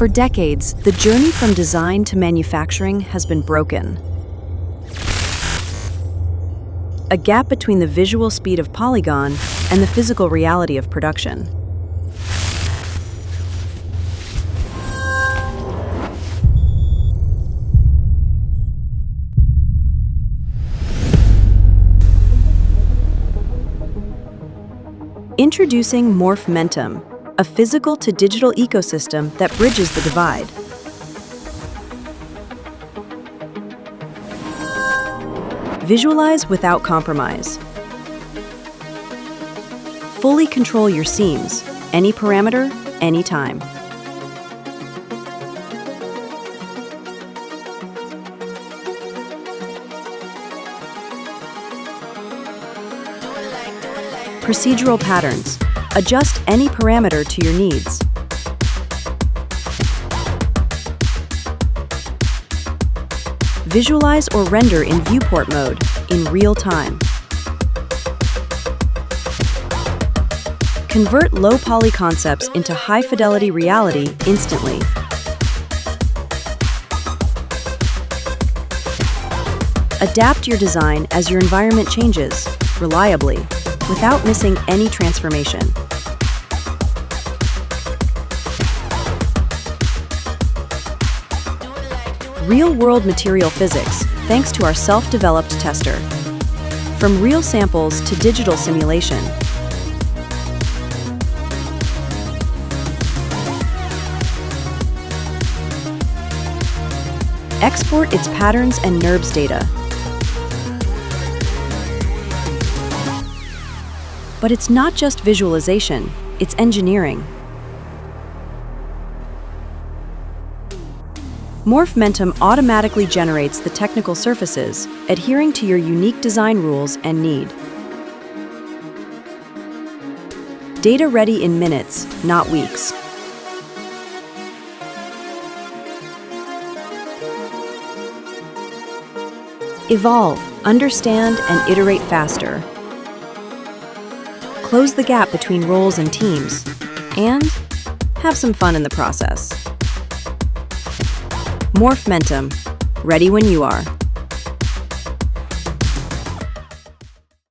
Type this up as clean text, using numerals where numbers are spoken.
For decades, the journey from design to manufacturing has been broken. A gap between the visual speed of polygon and the physical reality of production. Introducing Morphmentum, a physical to digital ecosystem that bridges the divide. Visualize without compromise. Fully control your seams, any parameter, anytime. Procedural patterns. Adjust any parameter to your needs. Visualize or render in viewport mode in real time. Convert low-poly concepts into high-fidelity reality instantly. Adapt your design as your environment changes, reliably, without missing any transformation. Real-world material physics, thanks to our self-developed tester. From real samples to digital simulation. Export its patterns and NURBS data. But it's not just visualization, it's engineering. Morphmentum automatically generates the technical surfaces, adhering to your unique design rules and need. Data ready in minutes, not weeks. Evolve, understand, and iterate faster. Close the gap between roles and teams, and have some fun in the process. Morphmentum, ready when you are.